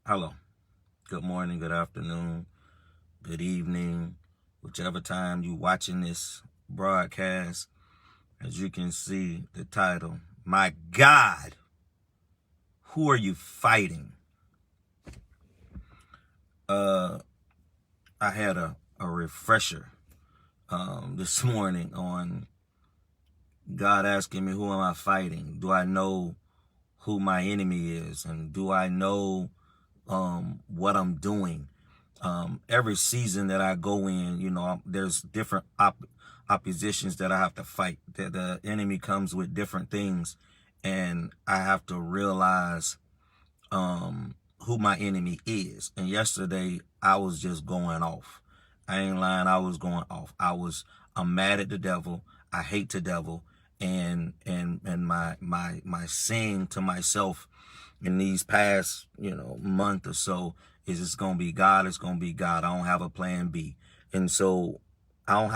Hello. Good morning, good afternoon, good evening, whichever time you watching this broadcast. As you can see, the title, My God, Who Are You Fighting? I had a refresher this morning on God asking me, who am I fighting? Do I know who my enemy is? And do I know what I'm doing? Every season that I go in, there's different oppositions that I have to fight. That the enemy comes with different things, and I have to realize who my enemy is. And yesterday I was just going off. I ain't lying, I was going off. I'm mad at the devil. I hate the devil. And my saying to myself in these past, month or so is it's gonna be God, it's gonna be God. I don't have a plan B. And so I don't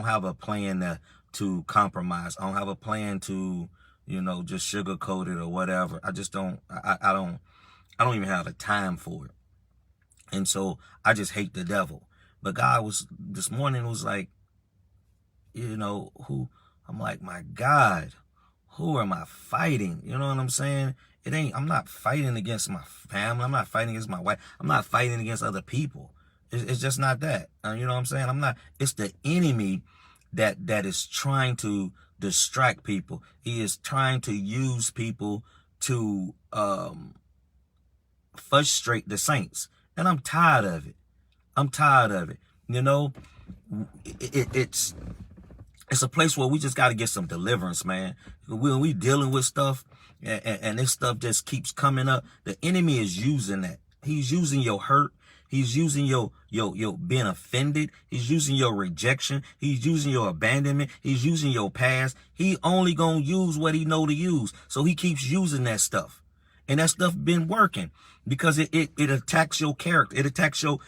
have a plan to compromise. I don't have a plan to, just sugarcoat it or whatever. I just don't I don't even have the time for it. And so I just hate the devil. But God this morning was like, I'm like, my God, who am I fighting? You know what I'm saying? I'm not fighting against my family. I'm not fighting against my wife. I'm not fighting against other people. It's just not that. You know what I'm saying? It's the enemy that is trying to distract people. He is trying to use people to frustrate the saints. And I'm tired of it. I'm tired of it. It's a place where we just got to get some deliverance, man. When we dealing with stuff and this stuff just keeps coming up, the enemy is using that. He's using your hurt. He's using your being offended. He's using your rejection. He's using your abandonment. He's using your past. He only gonna use what he know to use. So he keeps using that stuff. And that stuff been working because it attacks your character. It attacks your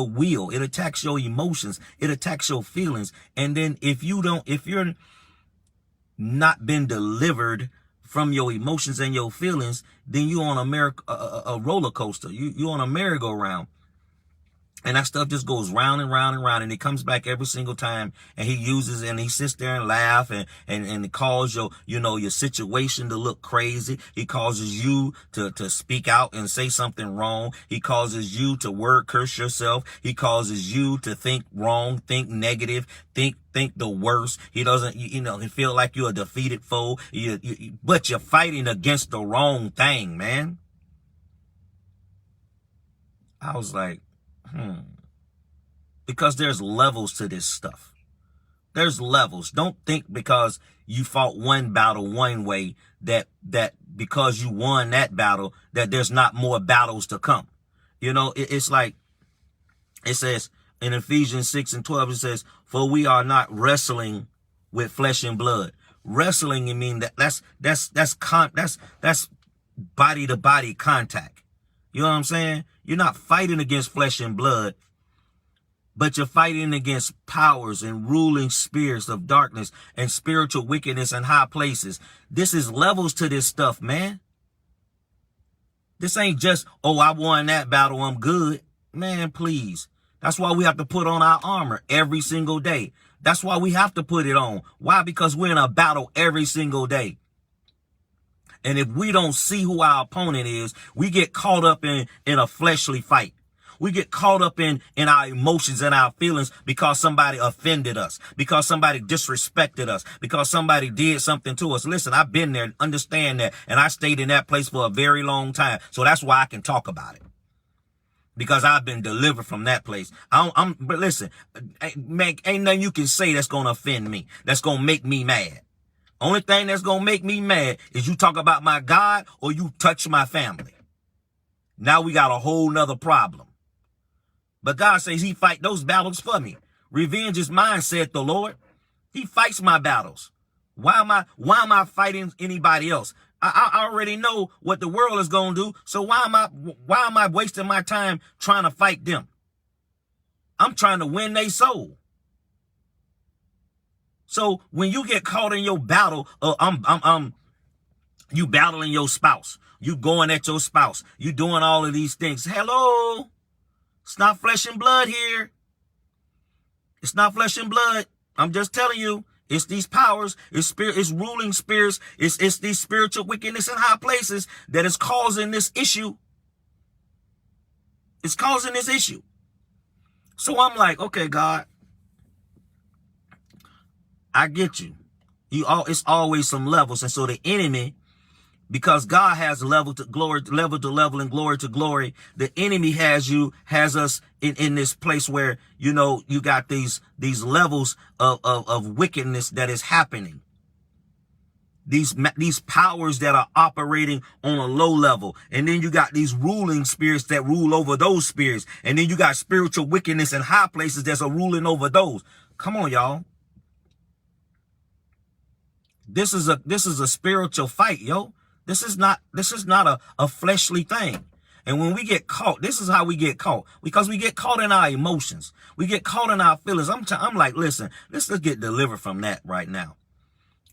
will. It attacks your emotions. It attacks your feelings. And then if you're not been delivered from your emotions and your feelings, then you on a roller coaster. You on a merry-go-round. And that stuff just goes round and round and round, and it comes back every single time. And he uses and he sits there and laugh and it calls your situation to look crazy. He causes you to speak out and say something wrong. He causes you to word curse yourself. He causes you to think wrong, think negative, think the worst. He doesn't, he feel like you're a defeated foe. But you're fighting against the wrong thing, man. I was like, because there's levels to this stuff. There's levels. Don't think because you fought one battle one way that because you won that battle that there's not more battles to come. It's like it says in Ephesians 6:12, it says, "For we are not wrestling with flesh and blood." Wrestling, that's body to body contact. You know what I'm saying? You're not fighting against flesh and blood, but you're fighting against powers and ruling spirits of darkness and spiritual wickedness in high places. This is levels to this stuff, man. This ain't just, I won that battle, I'm good. Man, please. That's why we have to put on our armor every single day. That's why we have to put it on. Why? Because we're in a battle every single day. And if we don't see who our opponent is, we get caught up in a fleshly fight. We get caught up in our emotions and our feelings because somebody offended us, because somebody disrespected us, because somebody did something to us. Listen, I've been there, understand that, and I stayed in that place for a very long time. So that's why I can talk about it, because I've been delivered from that place. But listen, ain't nothing you can say that's going to offend me, that's going to make me mad. Only thing that's going to make me mad is you talk about my God or you touch my family. Now we got a whole nother problem. But God says he fight those battles for me. Revenge is mine, said the Lord. He fights my battles. Why am I fighting anybody else? I already know what the world is going to do. So why am I wasting my time trying to fight them? I'm trying to win their soul. So when you get caught in your battle, you battling your spouse, You going at your spouse. You doing all of these things. Hello. It's not flesh and blood here. It's not flesh and blood. I'm just telling you. It's these powers, it's spirit, it's ruling spirits, it's these spiritual wickedness in high places that is causing this issue. It's causing this issue. So I'm like, okay, God, I get you. It's always some levels. And so the enemy, because God has level to level and glory to glory, the enemy has us in this place where, you know, you got these levels of wickedness that is happening. These powers that are operating on a low level. And then you got these ruling spirits that rule over those spirits. And then you got spiritual wickedness in high places that's ruling over those. Come on, y'all. This is a spiritual fight, yo. This is not a fleshly thing. And when we get caught, this is how we get caught, because we get caught in our emotions. We get caught in our feelings. I'm like, listen, let's get delivered from that right now.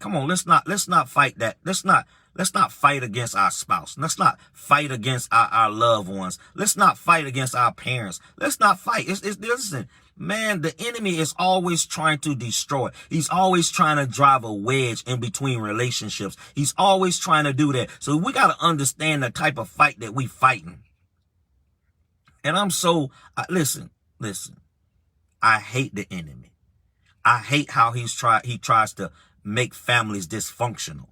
Come on, let's not fight that. Let's not fight against our spouse. Let's not fight against our loved ones. Let's not fight against our parents. Let's not fight. Listen, man, the enemy is always trying to destroy. He's always trying to drive a wedge in between relationships. He's always trying to do that. So we got to understand the type of fight that we fighting. And listen, I hate the enemy. I hate how he tries to make families dysfunctional.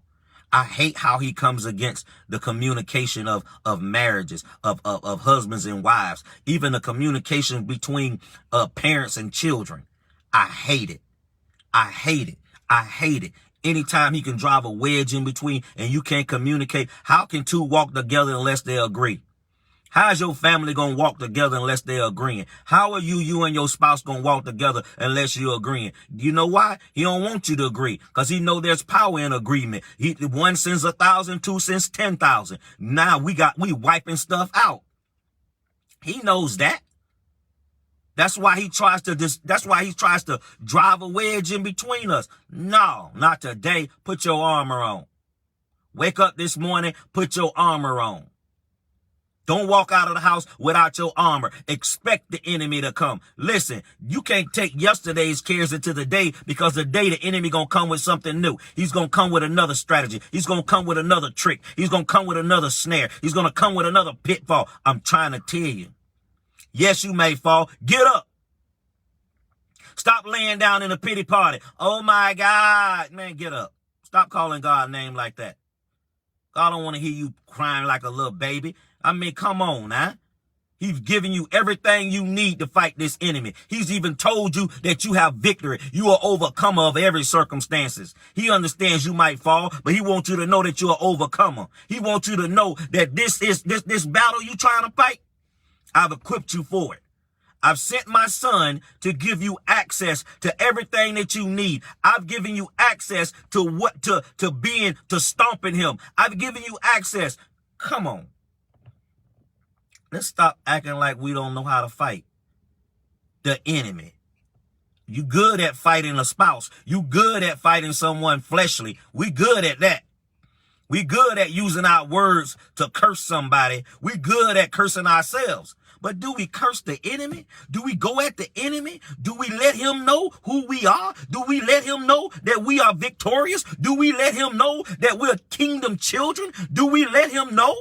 I hate how he comes against the communication of marriages, of husbands and wives, even the communication between parents and children. I hate it. I hate it. I hate it. Anytime he can drive a wedge in between and you can't communicate, how can two walk together unless they agree? How's your family going to walk together unless they're agreeing? How are you and your spouse going to walk together unless you're agreeing? You know why? He don't want you to agree, because he know there's power in agreement. One sends 1,000, two sends 10,000. Now we wiping stuff out. He knows that. That's why he tries to drive a wedge in between us. No, not today. Put your armor on. Wake up this morning, put your armor on. Don't walk out of the house without your armor. Expect the enemy to come. Listen, you can't take yesterday's cares into the day, because the day the enemy gonna come with something new. He's gonna come with another strategy. He's gonna come with another trick. He's gonna come with another snare. He's gonna come with another pitfall. I'm trying to tell you. Yes, you may fall. Get up. Stop laying down in a pity party. Oh my God, man, get up. Stop calling God a name like that. God don't want to hear you crying like a little baby. I mean, come on, huh? He's giving you everything you need to fight this enemy. He's even told you that you have victory. You are overcomer of every circumstances. He understands you might fall, but he wants you to know that you're an overcomer. He wants you to know that this battle you trying to fight, I've equipped you for it. I've sent my son to give you access to everything that you need. I've given you access to stomping him. I've given you access. Come on. Let's stop acting like we don't know how to fight the enemy. You good at fighting a spouse. You good at fighting someone fleshly. We good at that. We good at using our words to curse somebody. We good at cursing ourselves. But do we curse the enemy? Do we go at the enemy? Do we let him know who we are? Do we let him know that we are victorious? Do we let him know that we're kingdom children? Do we let him know?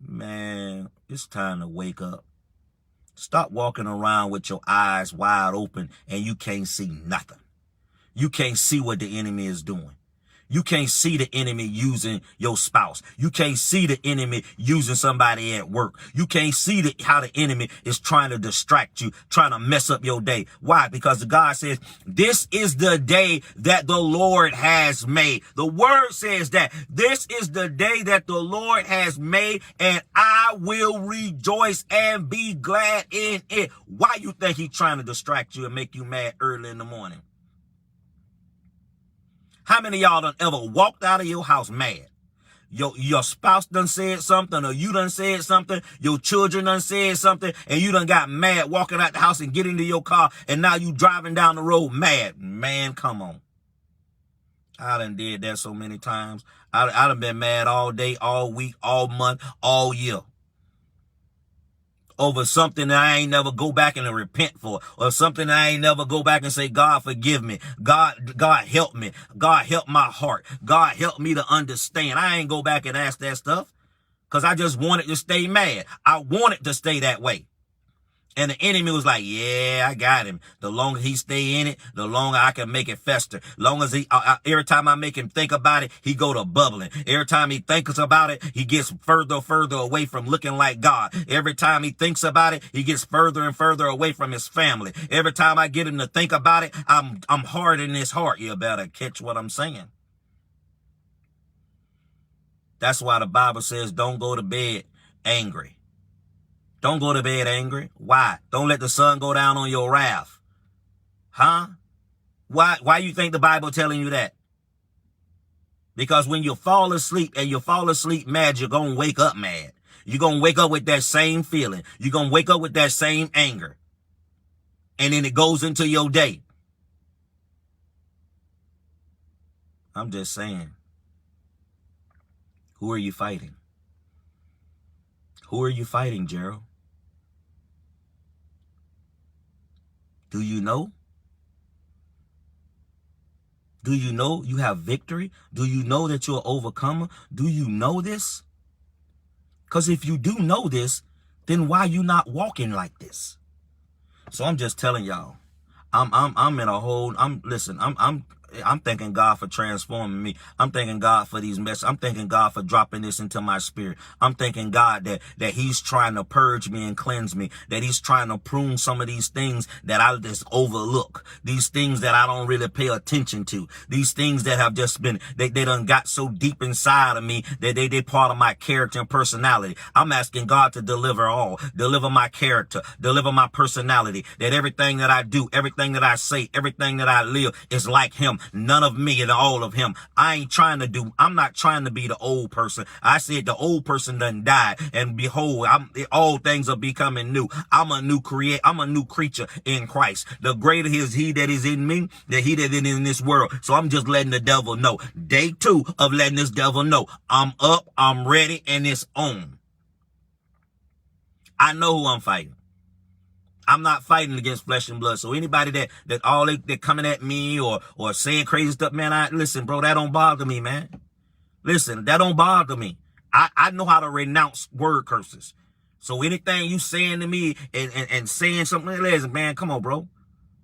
Man, it's time to wake up. Stop walking around with your eyes wide open and you can't see nothing. You can't see what the enemy is doing. You can't see the enemy using your spouse. You can't see the enemy using somebody at work. You can't see how the enemy is trying to distract you, trying to mess up your day. Why? Because God says, this is the day that the Lord has made. The word says that this is the day that the Lord has made, and I will rejoice and be glad in it. Why you think he's trying to distract you and make you mad early in the morning? How many of y'all done ever walked out of your house mad? Your spouse done said something, or you done said something, your children done said something, and you done got mad walking out the house and get into your car, and now you driving down the road mad. Man, come on. I done did that so many times. I done been mad all day, all week, all month, all year over something that I ain't never go back and repent for, or something that I ain't never go back and say, God, forgive me. God help me. God help my heart. God help me to understand. I ain't go back and ask that stuff because I just wanted to stay mad. I wanted to stay that way. And the enemy was like, yeah, I got him. The longer he stay in it, the longer I can make it fester. Long as every time I make him think about it, he go to bubbling. Every time he thinks about it, he gets further away from looking like God. Every time he thinks about it, he gets further and further away from his family. Every time I get him to think about it, I'm hard in his heart. You better catch what I'm saying. That's why the Bible says, don't go to bed angry. Don't go to bed angry. Why? Don't let the sun go down on your wrath. Huh? Why you think the Bible telling you that? Because when you fall asleep and you fall asleep mad, you're going to wake up mad. You're going to wake up with that same feeling. You're going to wake up with that same anger. And then it goes into your day. I'm just saying. Who are you fighting? Who are you fighting, Gerald? Do you know? Do you know you have victory? Do you know that you're an overcomer? Do you know this? Because if you do know this, then why you not walking like this? So I'm just telling y'all, I'm in a whole, I'm thanking God for transforming me. I'm thanking God for these messages. I'm thanking God for dropping this into my spirit. I'm thanking God that he's trying to purge me and cleanse me, that he's trying to prune some of these things that I just overlook, these things that I don't really pay attention to, these things that have just been, they done got so deep inside of me that they part of my character and personality. I'm asking God to deliver my character, deliver my personality, that everything that I do, everything that I say, everything that I live is like him. None of me and all of him. I'm not trying to be the old person. I said the old person done died, and behold, all things are becoming new. I'm a new creature in Christ. The greater is he that is in me than he that is in this world. So I'm just letting the devil know. Day 2 of letting this devil know. I'm up, I'm ready, and it's on. I know who I'm fighting. I'm not fighting against flesh and blood. So anybody that coming at me or saying crazy stuff, man, listen, bro, that don't bother me, man. Listen, that don't bother me. I know how to renounce word curses. So anything you saying to me and saying something, listen, man, come on, bro.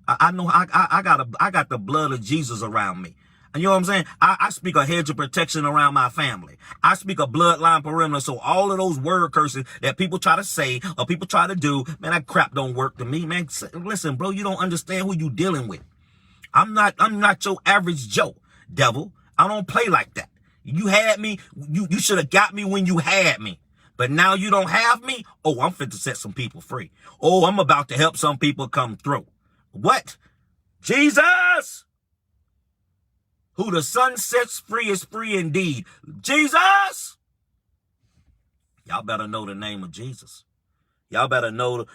I know I got the blood of Jesus around me. And you know what I'm saying? I speak a hedge of protection around my family. I speak a bloodline perimeter. So all of those word curses that people try to say or people try to do, man, that crap don't work to me, man. Listen, bro, you don't understand who you dealing with. I'm not your average Joe, devil. I don't play like that. You had me. You should have got me when you had me. But now you don't have me. Oh, I'm fit to set some people free. Oh, I'm about to help some people come through. What? Jesus! Who the Son sets free is free indeed. Jesus! Y'all better know the name of Jesus. Y'all better know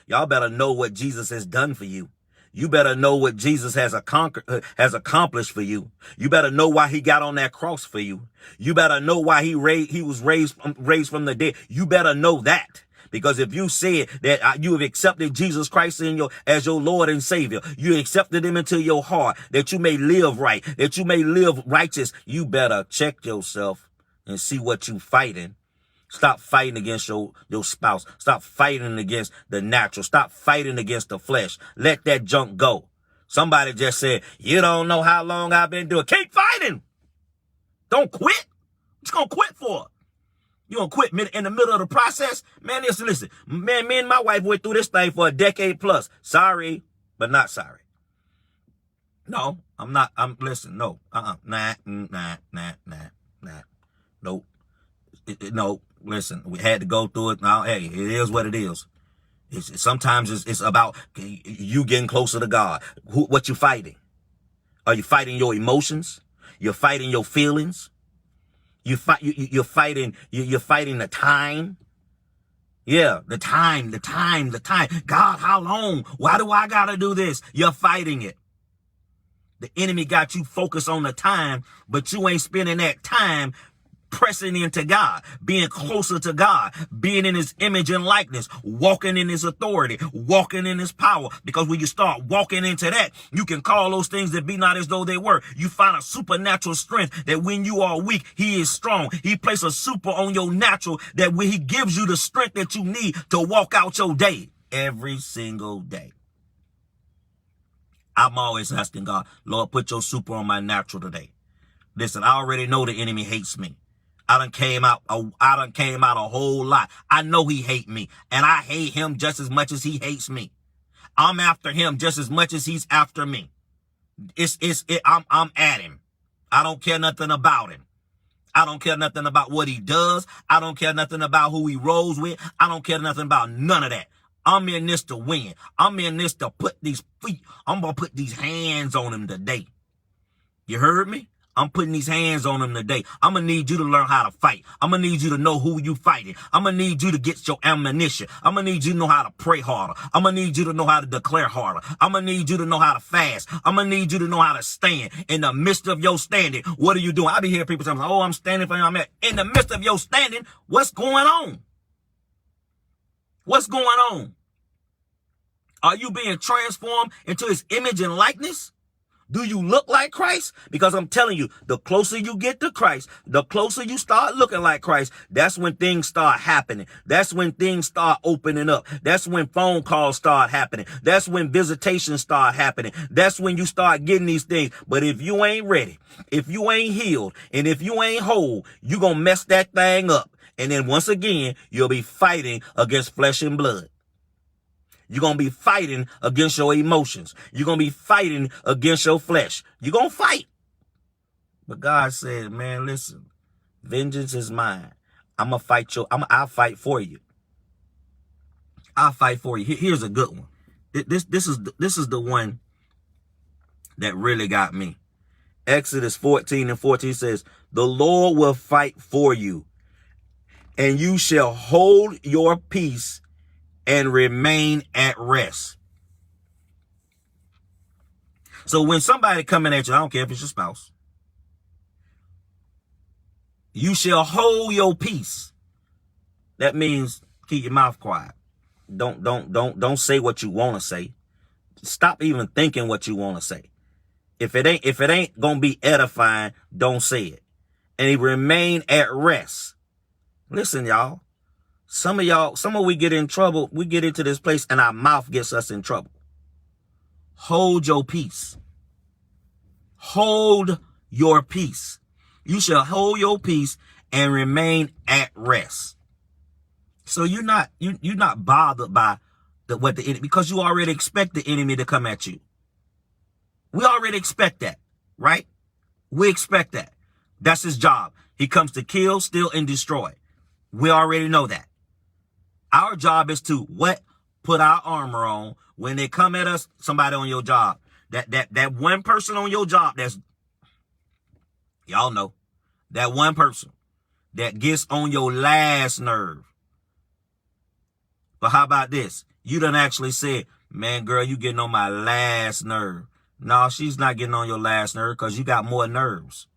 what Jesus has done for you. You better know what Jesus has accomplished for you. You better know why he got on that cross for you. You better know why he was raised from the dead. You better know that. Because if you said that you have accepted Jesus Christ as your Lord and Savior, you accepted him into your heart, that you may live right, that you may live righteous, you better check yourself and see what you fighting. Stop fighting against your spouse. Stop fighting against the natural. Stop fighting against the flesh. Let that junk go. Somebody just said, you don't know how long I've been doing. Keep fighting. Don't quit. What you gonna quit for? You gonna quit in the middle of the process? Man, listen. Man, me and my wife went through this thing for a decade plus. Sorry, but not sorry. No, I'm not. Listen, no. Nah. Nope. No, listen, we had to go through it. Now, hey, it is what it is. Sometimes it's about you getting closer to God. What you fighting? Are you fighting your emotions? You're fighting your feelings? You're fighting the time. Yeah, the time. God, how long? Why do I gotta do this? You're fighting it. The enemy got you focused on the time, but you ain't spending that time pressing into God, being closer to God, being in his image and likeness, walking in his authority, walking in his power. Because when you start walking into that, you can call those things that be not as though they were. You find a supernatural strength that when you are weak, he is strong. He places a super on your natural that when he gives you the strength that you need to walk out your day every single day. I'm always asking God, Lord, put your super on my natural today. Listen, I already know the enemy hates me. I done came out a whole lot. I know he hate me, and I hate him just as much as he hates me. I'm after him just as much as he's after me. I'm at him. I don't care nothing about him. I don't care nothing about what he does. I don't care nothing about who he rolls with. I don't care nothing about none of that. I'm in this to win. I'm in this to put these feet. I'm going to put these hands on him today. You heard me? I'm putting these hands on him today. I'm going to need you to learn how to fight. I'm going to need you to know who you fighting. I'm going to need you to get your ammunition. I'm going to need you to know how to pray harder. I'm going to need you to know how to declare harder. I'm going to need you to know how to fast. I'm going to need you to know how to stand. In the midst of your standing, what are you doing? I be hearing people saying, oh, I'm standing for him. In the midst of your standing, what's going on? What's going on? Are you being transformed into his image and likeness? Do you look like Christ? Because I'm telling you, the closer you get to Christ, the closer you start looking like Christ, that's when things start happening. That's when things start opening up. That's when phone calls start happening. That's when visitations start happening. That's when you start getting these things. But if you ain't ready, if you ain't healed, and if you ain't whole, you're going to mess that thing up. And then once again, you'll be fighting against flesh and blood. You're going to be fighting against your emotions. You're going to be fighting against your flesh. You're going to fight. But God said, man, listen, vengeance is mine. I'm going to fight I'll fight for you. I'll fight for you. Here's a good one. This is the one that really got me. Exodus 14:14 says, the Lord will fight for you, and you shall hold your peace and remain at rest. So when somebody coming at you, I don't care if it's your spouse, you shall hold your peace. That means keep your mouth quiet. Don't say what you want to say. Stop even thinking what you want to say. If it ain't gonna be edifying, don't say it. And remain at rest. Listen, y'all. Some of we get in trouble. We get into this place and our mouth gets us in trouble. Hold your peace. Hold your peace. You shall hold your peace and remain at rest. So you're not bothered by what the enemy, because you already expect the enemy to come at you. We already expect that, right? We expect that. That's his job. He comes to kill, steal, and destroy. We already know that. Our job is to what? Put our armor on. When they come at us, somebody on your job, that one person on your job, that's, y'all know, that one person that gets on your last nerve. But how about this? You done actually said, man, girl, you getting on my last nerve. No, she's not getting on your last nerve because you got more nerves.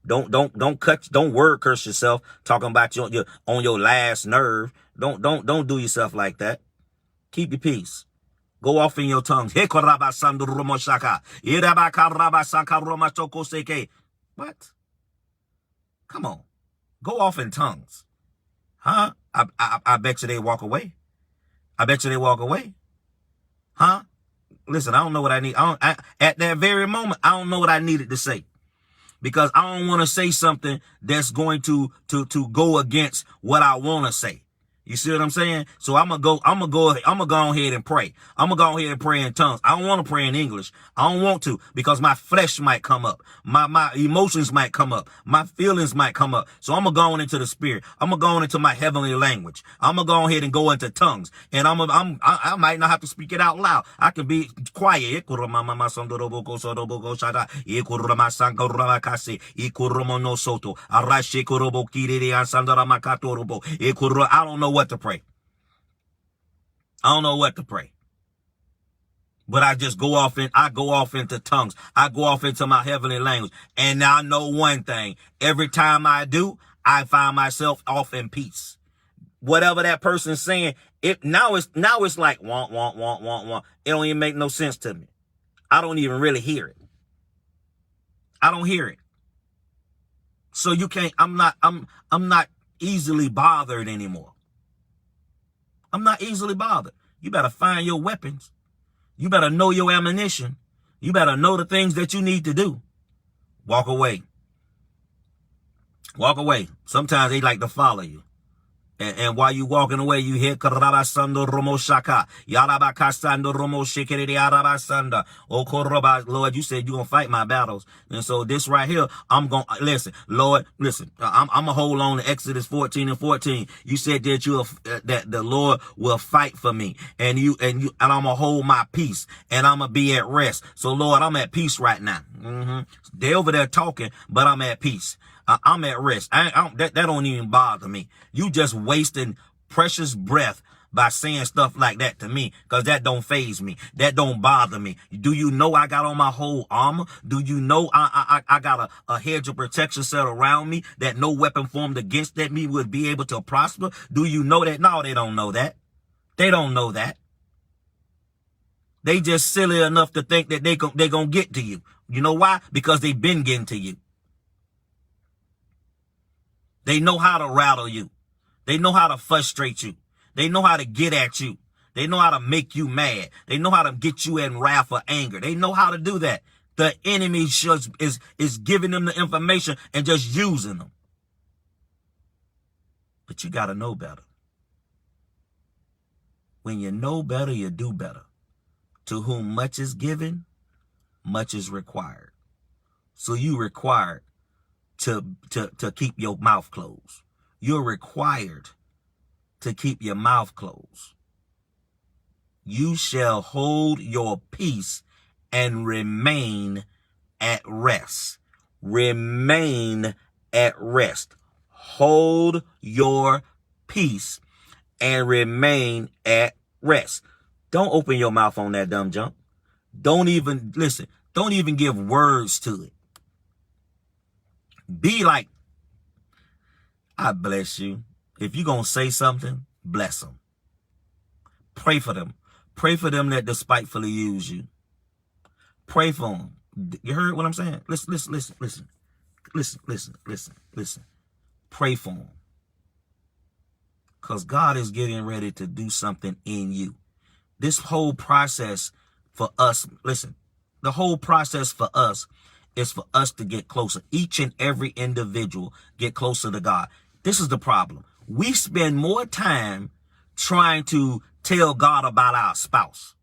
Don't word curse yourself talking about you on your last nerve. Don't do yourself like that. Keep your peace. Go off in your tongues. What? Come on. Go off in tongues. Huh? I bet you they walk away. I bet you they walk away. Huh? Listen, I don't know what I need. At that very moment, I don't know what I needed to say. Because I don't want to say something that's going to go against what I want to say. You see what I'm saying? So I'm gonna go ahead and pray. I'm gonna go ahead and pray in tongues. I don't want to pray in English. I don't want to, because my flesh might come up. My emotions might come up. My feelings might come up. So I'm gonna go on into the spirit. I'm gonna go on into my heavenly language. I'm gonna go ahead and go into tongues. And I might not have to speak it out loud. I can be quiet. I don't know what to pray. I don't know what to pray. But I just I go off into tongues. I go off into my heavenly language. And I know one thing. Every time I do, I find myself off in peace. Whatever that person's saying, now it's like want. It don't even make no sense to me. I don't even really hear it. I don't hear it. So you can't, I'm not easily bothered anymore. I'm not easily bothered. You better find your weapons. You better know your ammunition. You better know the things that you need to do. Walk away. Walk away. Sometimes they like to follow you. And while you walking away, you hear Karabasando Romo Shaka. Yarabakasando Romo Shikiri Yarabasanda. Oh Koroba, Lord, you said you're gonna fight my battles. And so this right here, I'm gonna listen, Lord, listen, I'm gonna hold on to Exodus 14:14. You said that that the Lord will fight for me. And I'm gonna hold my peace and I'm gonna be at rest. So Lord, I'm at peace right now. They over there talking, but I'm at peace. I'm at rest. That don't even bother me. You just wasting precious breath by saying stuff like that to me, because that don't faze me. That don't bother me. Do you know I got on my whole armor? Do you know I got a hedge of protection set around me that no weapon formed against me would be able to prosper? Do you know that? No, they don't know that. They don't know that. They just silly enough to think that they gonna get to you. You know why? Because they've been getting to you. They know how to rattle you. They know how to frustrate you. They know how to get at you. They know how to make you mad. They know how to get you in wrath or anger. They know how to do that. The enemy is giving them the information and just using them. But you got to know better. When you know better, you do better. To whom much is given, much is required. So you required to keep your mouth closed. You're required to keep your mouth closed. You shall hold your peace and remain at rest. Remain at rest. Hold your peace and remain at rest. Don't open your mouth on that dumb junk. Don't even listen. Don't even give words to it. Be like, I bless you. If you're going to say something, bless them. Pray for them. Pray for them that despitefully use you. Pray for them. You heard what I'm saying? Listen. Pray for them. Because God is getting ready to do something in you. This whole process for us, listen, the whole process for us is for us to get closer. Each and every individual get closer to God. This is the problem. We spend more time trying to tell God about our spouse.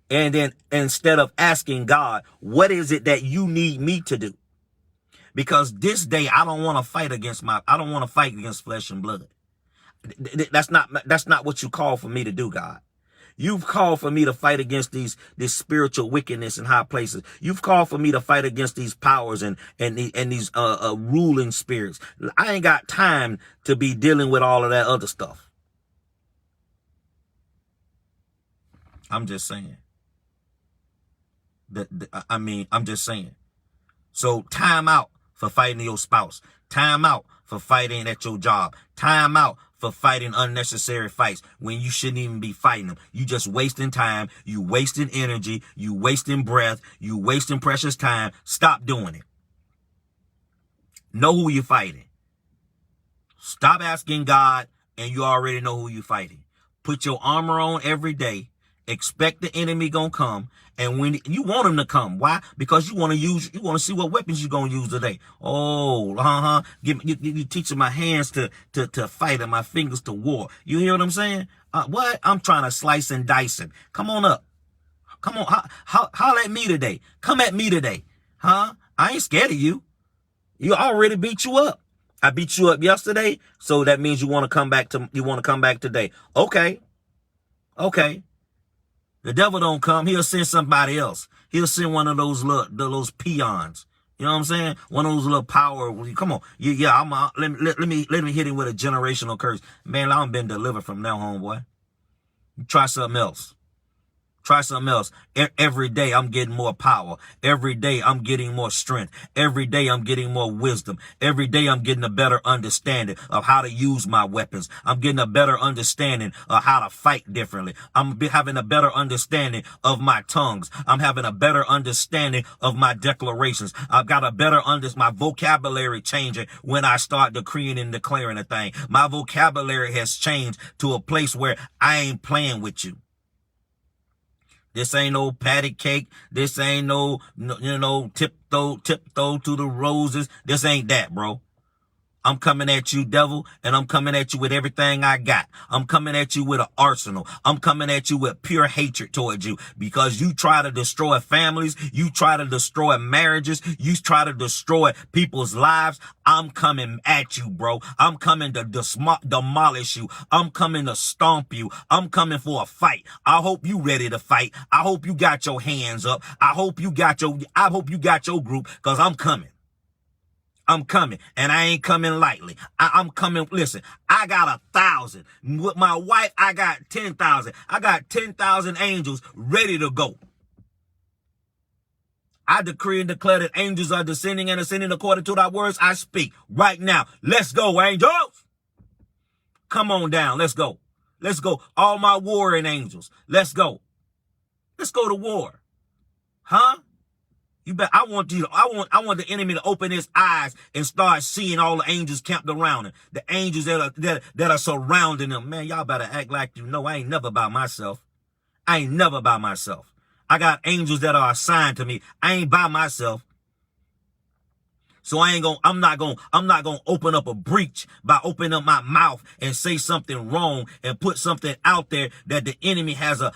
And then instead of asking God, what is it that you need me to do? Because this day, I don't want to fight against flesh and blood. That's not what you call for me to do, God. You've called for me to fight against this spiritual wickedness in high places. You've called for me to fight against these powers and these ruling spirits. I ain't got time to be dealing with all of that other stuff. I'm just saying. I'm just saying. So time out for fighting your spouse. Time out for fighting at your job. Time out for fighting unnecessary fights when you shouldn't even be fighting them. You just wasting time. You wasting energy. You wasting breath. You wasting precious time. Stop doing it. Know who you're fighting. Stop asking God and you already know who you're fighting. Put your armor on every day. Expect the enemy gonna come, and when you want him to come, why? Because you want to see what weapons you're gonna use today. Oh, you teaching my hands to fight and my fingers to war. You hear what I'm saying? What? I'm trying to slice and dice it. Come on up. Come on, holler at me today. Come at me today, huh? I ain't scared of you. You already beat you up. I beat you up yesterday, so that means you want to come back today. Okay. The devil don't come. He'll send somebody else. He'll send one of those peons. You know what I'm saying? One of those little power. Come on. Yeah. Let me hit him with a generational curse. Man, I've been delivered from that, homeboy. Try something else. Try something else. Every day I'm getting more power. Every day I'm getting more strength. Every day I'm getting more wisdom. Every day I'm getting a better understanding of how to use my weapons. I'm getting a better understanding of how to fight differently. I'm having a better understanding of my tongues. I'm having a better understanding of my declarations. I've got a better my vocabulary changing when I start decreeing and declaring a thing. My vocabulary has changed to a place where I ain't playing with you. This ain't no patty cake. This ain't no, tiptoe to the roses. This ain't that, bro. I'm coming at you, devil, and I'm coming at you with everything I got. I'm coming at you with an arsenal. I'm coming at you with pure hatred towards you because you try to destroy families. You try to destroy marriages. You try to destroy people's lives. I'm coming at you, bro. I'm coming to demolish you. I'm coming to stomp you. I'm coming for a fight. I hope you ready to fight. I hope you got your hands up. I hope you got your group because I'm coming. I'm coming, and I ain't coming lightly. I'm coming. Listen, I got 1,000. With my wife, I got 10,000. I got 10,000 angels ready to go. I decree and declare that angels are descending and ascending according to thy words I speak right now. Let's go, angels. Come on down. Let's go. Let's go. All my warring angels. Let's go. Let's go to war. Huh? You bet. I want the enemy to open his eyes and start seeing all the angels camped around him. The angels that are surrounding him. Man, y'all better act like you know I ain't never by myself. I ain't never by myself. I got angels that are assigned to me. I ain't by myself. So I'm not gonna open up a breach by opening up my mouth and say something wrong and put something out there that the enemy has a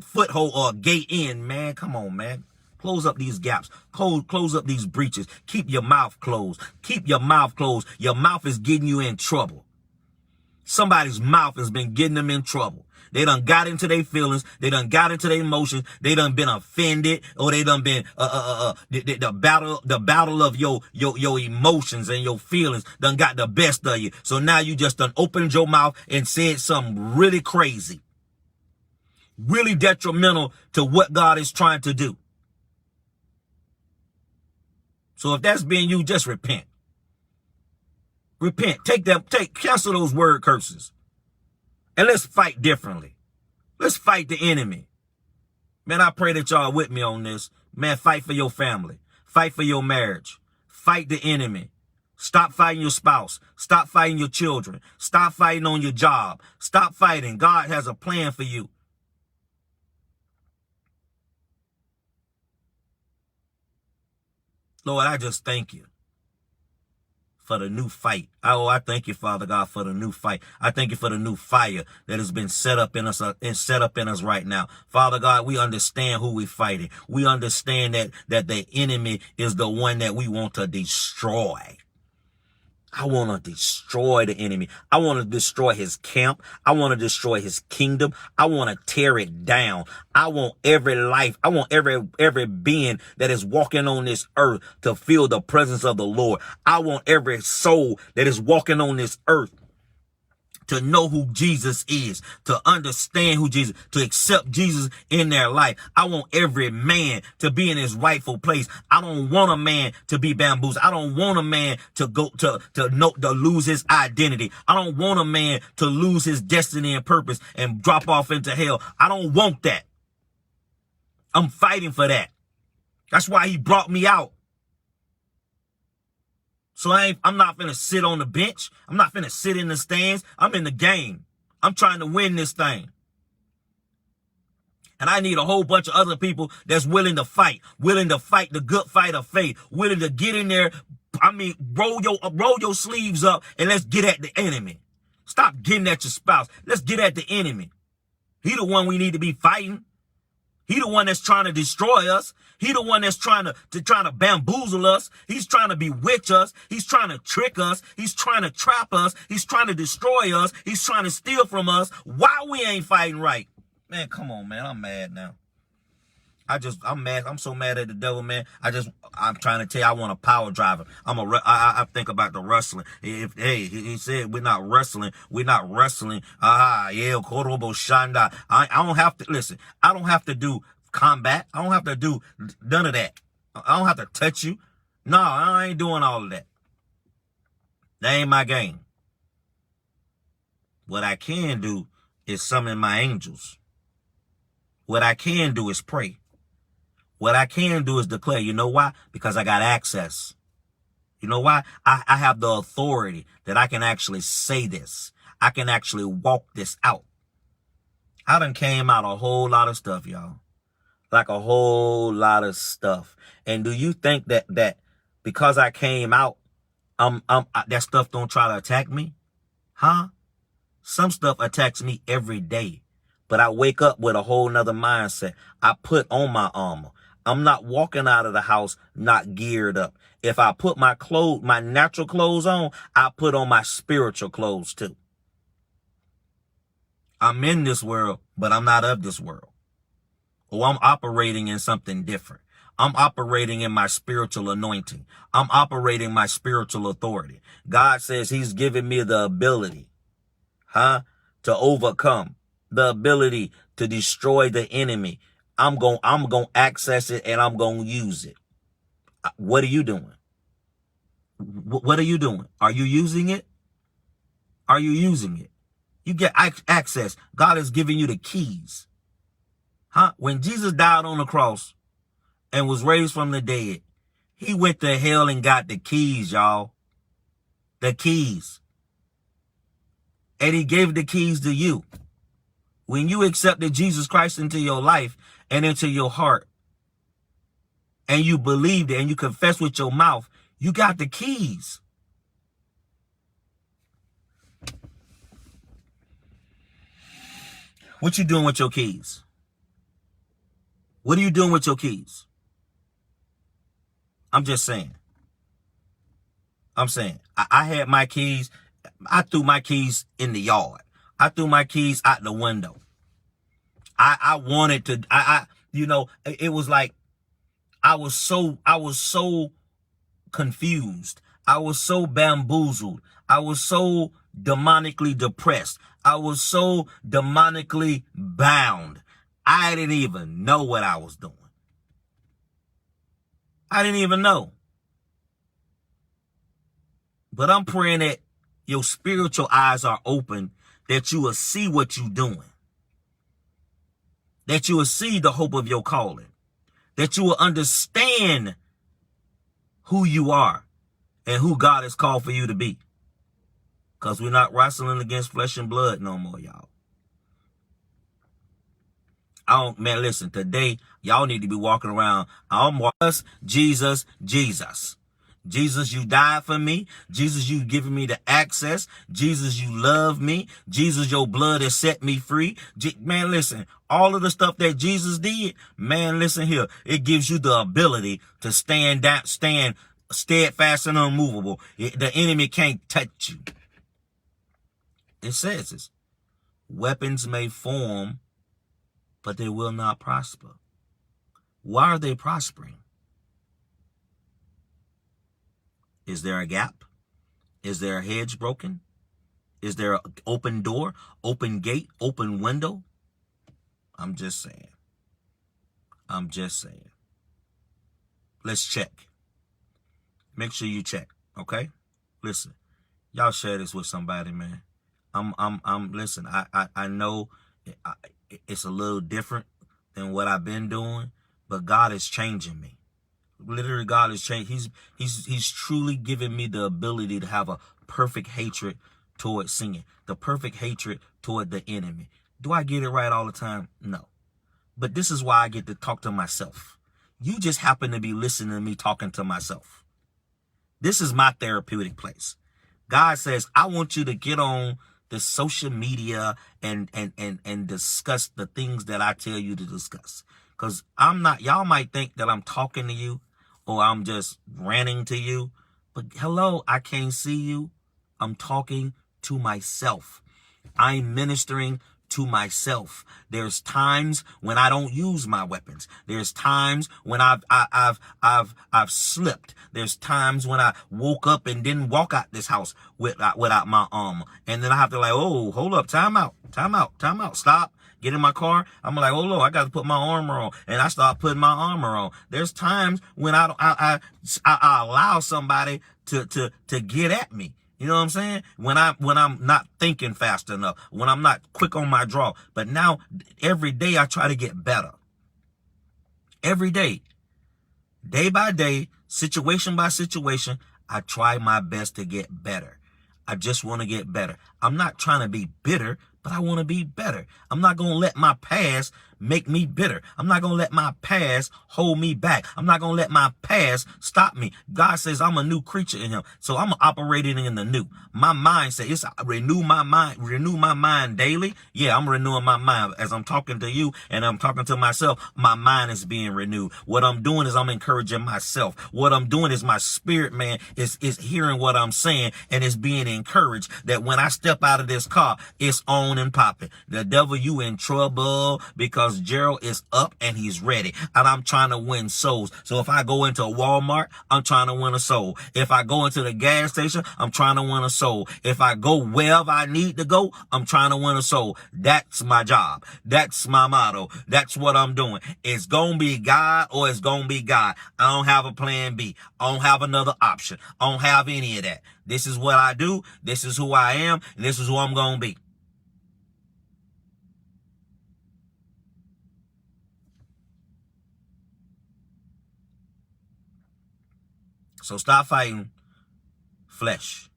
foothold or a gate in. Man, come on, man. Close up these gaps. Close up these breaches. Keep your mouth closed. Keep your mouth closed. Your mouth is getting you in trouble. Somebody's mouth has been getting them in trouble. They done got into their feelings. They done got into their emotions. They done been offended, or they done been the battle of your emotions and your feelings done got the best of you. So now you just done opened your mouth and said something really crazy, really detrimental to what God is trying to do. So if that's being you, just repent. Repent. Cancel those word curses. And let's fight differently. Let's fight the enemy. Man, I pray that y'all with me on this. Man, fight for your family. Fight for your marriage. Fight the enemy. Stop fighting your spouse. Stop fighting your children. Stop fighting on your job. Stop fighting. God has a plan for you. Lord, I just thank you for the new fight. Oh, I thank you, Father God, for the new fight. I thank you for the new fire that has been set up in us and set up in us right now. Father God, we understand who we're fighting. We understand that the enemy is the one that we want to destroy. I want to destroy the enemy. I want to destroy his camp. I want to destroy his kingdom. I want to tear it down. I want every life. I want every being that is walking on this earth to feel the presence of the Lord. I want every soul that is walking on this earth to know who Jesus is, to understand who Jesus, to accept Jesus in their life. I want every man to be in his rightful place. I don't want a man to be bamboozled. I don't want a man to lose his identity. I don't want a man to lose his destiny and purpose and drop off into hell. I don't want that. I'm fighting for that. That's why he brought me out. So I'm not finna sit on the bench. I'm not finna sit in the stands. I'm in the game. I'm trying to win this thing. And I need a whole bunch of other people that's willing to fight the good fight of faith, willing to get in there. I mean, roll your sleeves up and let's get at the enemy. Stop getting at your spouse. Let's get at the enemy. He the one we need to be fighting. He the one that's trying to destroy us. He the one that's trying to bamboozle us. He's trying to bewitch us. He's trying to trick us. He's trying to trap us. He's trying to destroy us. He's trying to steal from us. Why we ain't fighting right? Man, come on, man. I'm mad now. I'm mad. I'm so mad at the devil, man. I'm trying to tell you, I want a power driver. I think about the wrestling. He said we're not wrestling. We're not wrestling. Yeah, Korobo Shanda. I don't have to, listen, I don't have to do combat. I don't have to do none of that. I don't have to touch you. No, I ain't doing all of that. That ain't my game. What I can do is summon my angels. What I can do is pray. What I can do is declare. You know why? Because I got access. You know why? I have the authority that I can actually say this. I can actually walk this out. I done came out a whole lot of stuff, y'all. Like a whole lot of stuff. And do you think that because I came out, that stuff don't try to attack me? Huh? Some stuff attacks me every day. But I wake up with a whole nother mindset. I put on my armor. I'm not walking out of the house not geared up. If I put my natural clothes on, I put on my spiritual clothes too. I'm in this world, but I'm not of this world. Or I'm operating in something different. I'm operating in my spiritual anointing. I'm operating my spiritual authority. God says he's given me the ability, to overcome, the ability to destroy the enemy. I'm going to access it and I'm going to use it. What are you doing? What are you doing? Are you using it? Are you using it? You get access. God is giving you the keys. When Jesus died on the cross and was raised from the dead, he went to hell and got the keys, y'all. The keys. And he gave the keys to you. When you accepted Jesus Christ into your life and into your heart, and you believed it and you confessed with your mouth, you got the keys. What you doing with your keys? What are you doing with your keys? I'm just saying. I had my keys. I threw my keys in the yard. I threw my keys out the window. I wanted to, it was like, I was so confused. I was so bamboozled. I was so demonically depressed. I was so demonically bound. I didn't even know what I was doing. I didn't even know. But I'm praying that your spiritual eyes are open, that you will see what you're doing. That you will see the hope of your calling. That you will understand who you are and who God has called for you to be. Because we're not wrestling against flesh and blood no more, y'all. Listen, today, y'all need to be walking around. Jesus. Jesus, you died for me. Jesus, you giving me the access. Jesus, you love me. Jesus, your blood has set me free. Man, listen, all of the stuff that Jesus did, man, listen here. It gives you the ability to stand steadfast and unmovable. The enemy can't touch you. It says this. Weapons may form, but they will not prosper. Why are they prospering? Is there a gap? Is there a hedge broken? Is there an open door, open gate, open window? I'm just saying. Let's check. Make sure you check, okay? Listen, y'all share this with somebody, man. Listen, I know it's a little different than what I've been doing, but God is changing me. Literally, God is changing. He's truly given me the ability to have a perfect hatred toward sin, the perfect hatred toward the enemy. Do I get it right all the time? No. But this is why I get to talk to myself. You just happen to be listening to me talking to myself. This is my therapeutic place. God says, I want you to get on the social media and discuss the things that I tell you to discuss. Because y'all might think that I'm talking to you or I'm just ranting to you. But hello, I can't see you. I'm talking to myself. I'm ministering to myself. There's times when I don't use my weapons. There's times when I've slipped. There's times when I woke up and didn't walk out this house without my armor. And then I have to like, oh, hold up, time out, stop. Get in my car. I'm like, oh Lord, I got to put my armor on, and I start putting my armor on. There's times when I allow somebody to get at me. You know what I'm saying? When I'm not thinking fast enough, when I'm not quick on my draw. But now every day I try to get better. Every day by day, situation by situation, I try my best to get better. I just want to get better. I'm not trying to be bitter, but I want to be better. I'm not going to let my past make me bitter. I'm not going to let my past hold me back. I'm not going to let my past stop me. God says I'm a new creature in him. So I'm operating in the new. My mindset is renew my mind daily. Yeah, I'm renewing my mind as I'm talking to you and I'm talking to myself. My mind is being renewed. What I'm doing is I'm encouraging myself. What I'm doing is my spirit man is hearing what I'm saying and is being encouraged that when I step out of this car, it's on and popping. The devil, you in trouble because Gerald is up and he's ready. And I'm trying to win souls. So if I go into Walmart, I'm trying to win a soul. If I go into the gas station, I'm trying to win a soul. If I go wherever I need to go, I'm trying to win a soul. That's my job. That's my motto. That's what I'm doing. It's going to be God or it's going to be God. I don't have a plan B. I don't have another option. I don't have any of that. This is what I do. This is who I am. And this is who I'm going to be. So stop fighting flesh.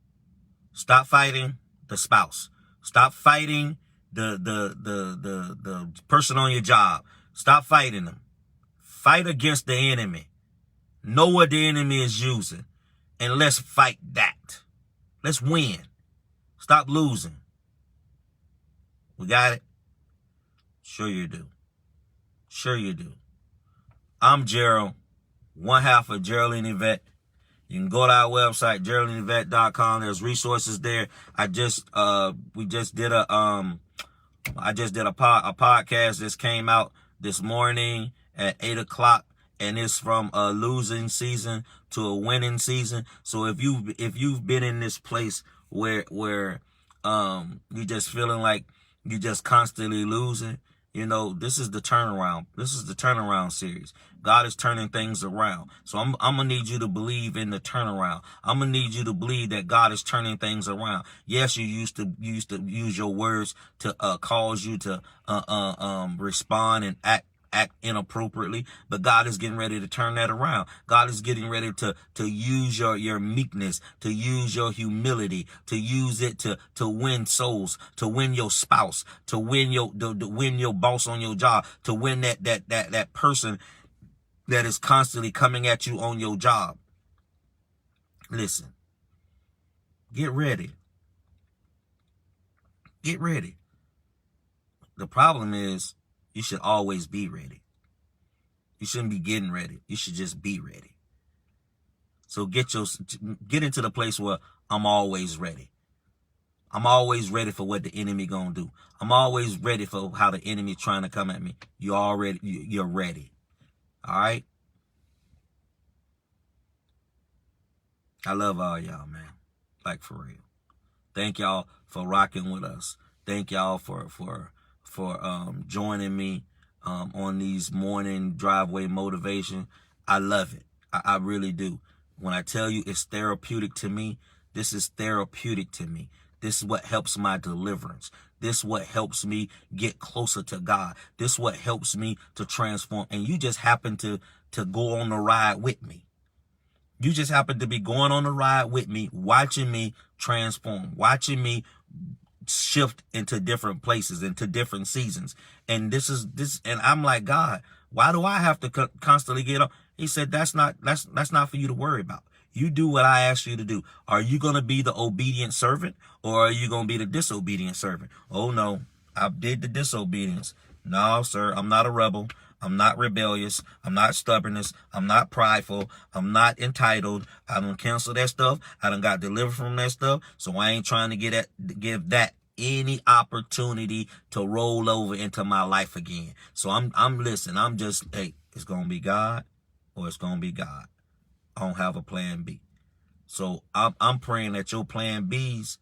Stop fighting the spouse. Stop fighting the person on your job. Stop fighting them. Fight against the enemy. Know what the enemy is using. And let's fight that. Let's win. Stop losing. We got it? Sure you do. Sure you do. I'm Gerald, one half of Gerald and Yvette. You can go to our website, GeraldandYvette.com. There's resources there. I just did a podcast. This came out this morning at 8 o'clock, and it's from a losing season to a winning season. So if you've been in this place where you just feeling like you just constantly losing, you know, this is the turnaround. This is the turnaround series. God is turning things around. So I'm going to need you to believe in the turnaround. I'm going to need you to believe that God is turning things around. Yes, you used to use your words to cause you to respond and act inappropriately, but God is getting ready to turn that around. God is getting ready to use your meekness, to use your humility, to use it to win souls, to win your spouse, to win your boss on your job, to win that person that is constantly coming at you on your job. Listen, get ready. Get ready. The problem is, you should always be ready. You shouldn't be getting ready. You should just be ready. So get into the place where I'm always ready. I'm always ready for what the enemy gonna do. I'm always ready for how the enemy trying to come at me. You're ready. All right? I love all y'all, man. Like, for real. Thank y'all for rocking with us. Thank y'all for joining me on these morning driveway motivation. I love it. I really do. When I tell you it's therapeutic to me, this is therapeutic to me. This is what helps my deliverance. This is what helps me get closer to God. This is what helps me to transform. And you just happen to go on the ride with me. You just happen to be going on the ride with me, watching me transform, watching me shift into different places, into different seasons. And and I'm like, God, why do I have to constantly get up? He said, that's not for you to worry about. You do what I ask you to do. Are you going to be the obedient servant, or are you going to be the disobedient servant? Oh no, I did the disobedience. No, sir, I'm not a rebel. I'm not rebellious. I'm not stubbornness. I'm not prideful. I'm not entitled. I don't cancel that stuff. I done got delivered from that stuff. So I ain't trying to give that any opportunity to roll over into my life again. So I'm listening. I'm just, hey, it's going to be God or it's going to be God. I don't have a plan B. So I'm praying that your plan Bs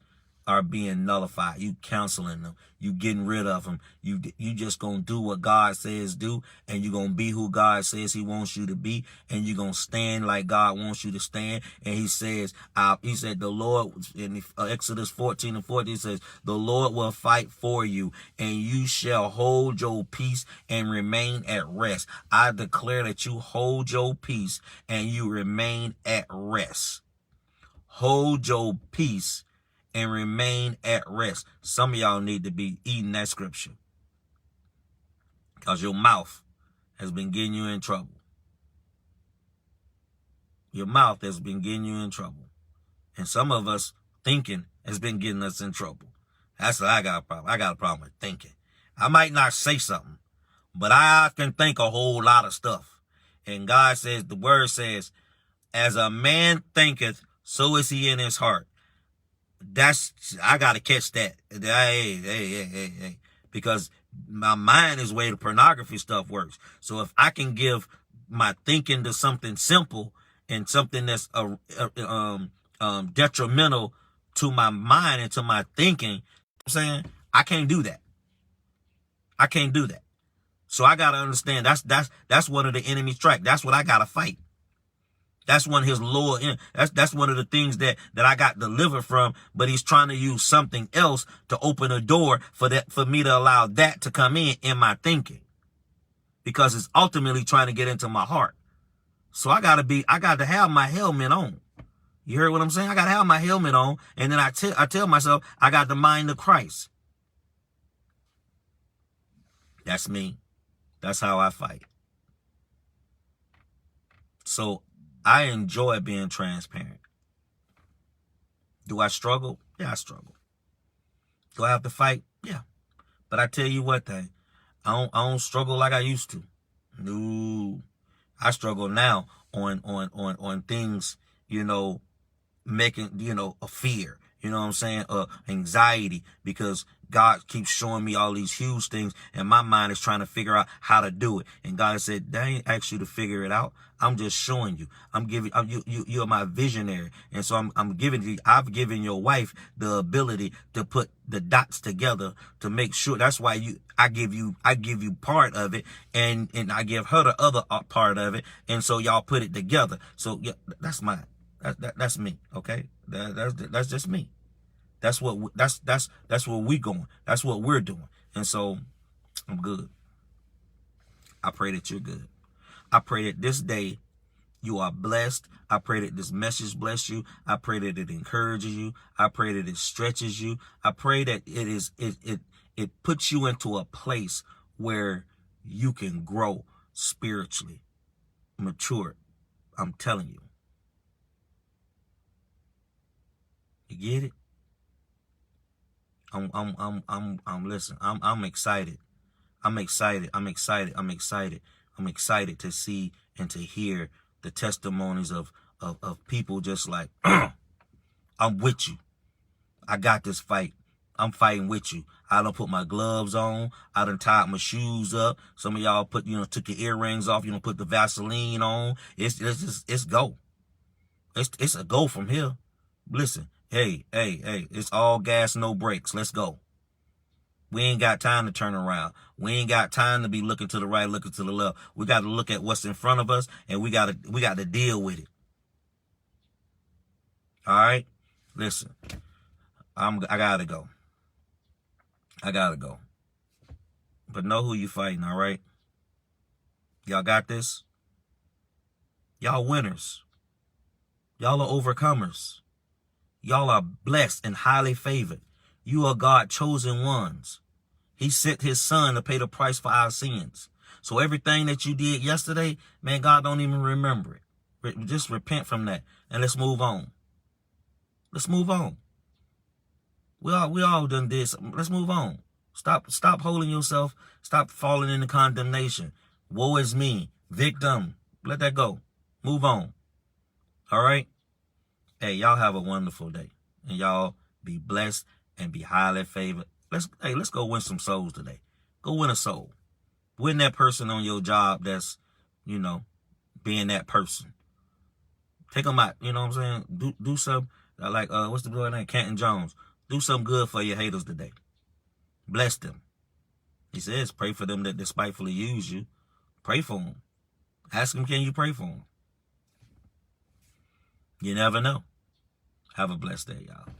are being nullified. You canceling them. You getting rid of them. You just going to do what God says do, and you going to be who God says he wants you to be, and you going to stand like God wants you to stand. And he says, he said, the Lord, in Exodus 14:14 says, the Lord will fight for you, and you shall hold your peace and remain at rest. I declare that you hold your peace and you remain at rest. Hold your peace and remain at rest. Some of y'all need to be eating that scripture, because your mouth has been getting you in trouble. Your mouth has been getting you in trouble. And some of us thinking has been getting us in trouble. That's what I got a problem. I got a problem with thinking. I might not say something, but I can think a whole lot of stuff. And God says, the word says, as a man thinketh, so is he in his heart. I got to catch that. Hey. Because my mind is where the pornography stuff works. So if I can give my thinking to something simple and something that's detrimental to my mind and to my thinking, I'm saying I can't do that. I can't do that. So I got to understand that's one of the enemy's track. That's what I got to fight. That's one of his lower end. That's one of the things that I got delivered from, but he's trying to use something else to open a door for me to allow that to come in my thinking, because it's ultimately trying to get into my heart. So I got to have my helmet on. You heard what I'm saying? I got to have my helmet on, and then I tell myself I got the mind of Christ. That's me. That's how I fight. So I enjoy being transparent. Do I struggle? Yeah, I struggle. Do I have to fight? Yeah. But I tell you what, thing, I don't struggle like I used to. No. I struggle now on things, making, a fear. You know what I'm saying? Anxiety, because God keeps showing me all these huge things, and my mind is trying to figure out how to do it. And God said, "They ain't asked you to figure it out. I'm just showing you. You're my visionary, and so I've given your wife the ability to put the dots together to make sure. That's why I give you part of it, and I give her the other part of it, and so y'all put it together. So yeah, that's mine. That's me. Okay, that's just me. That's where we going. That's what we're doing. And so I'm good. I pray that you're good. I pray that this day you are blessed. I pray that this message bless you. I pray that it encourages you. I pray that it stretches you. I pray that it puts you into a place where you can grow spiritually, mature. I'm telling you. You get it? Listen, I'm excited. I'm excited to see and to hear the testimonies of people just like, I'm with you. I got this fight. I'm fighting with you. I done put my gloves on. I done tied my shoes up. Some of y'all took your earrings off, put the Vaseline on. It's go. It's a go from here. Listen. Hey, it's all gas, no brakes. Let's go. We ain't got time to turn around. We ain't got time to be looking to the right, looking to the left. We got to look at what's in front of us, and we got to deal with it. All right? Listen, I got to go. But know who you fighting, all right? Y'all got this? Y'all winners. Y'all are overcomers. Y'all are blessed and highly favored. You are God's chosen ones. He sent his son to pay the price for our sins. So everything that you did yesterday, man, God don't even remember it. Just repent from that and let's move on. Let's move on. We all done did something. Let's move on. Stop holding yourself. Stop falling into condemnation. Woe is me. Victim. Let that go. Move on. All right? Hey, y'all have a wonderful day. And y'all be blessed and be highly favored. Let's go win some souls today. Go win a soul. Win that person on your job that's, being that person. Take them out. You know what I'm saying? Do some, like, what's the boy name? Canton Jones. Do something good for your haters today. Bless them. He says, pray for them that despitefully use you. Pray for them. Ask them, can you pray for them? You never know. Have a blessed day, y'all.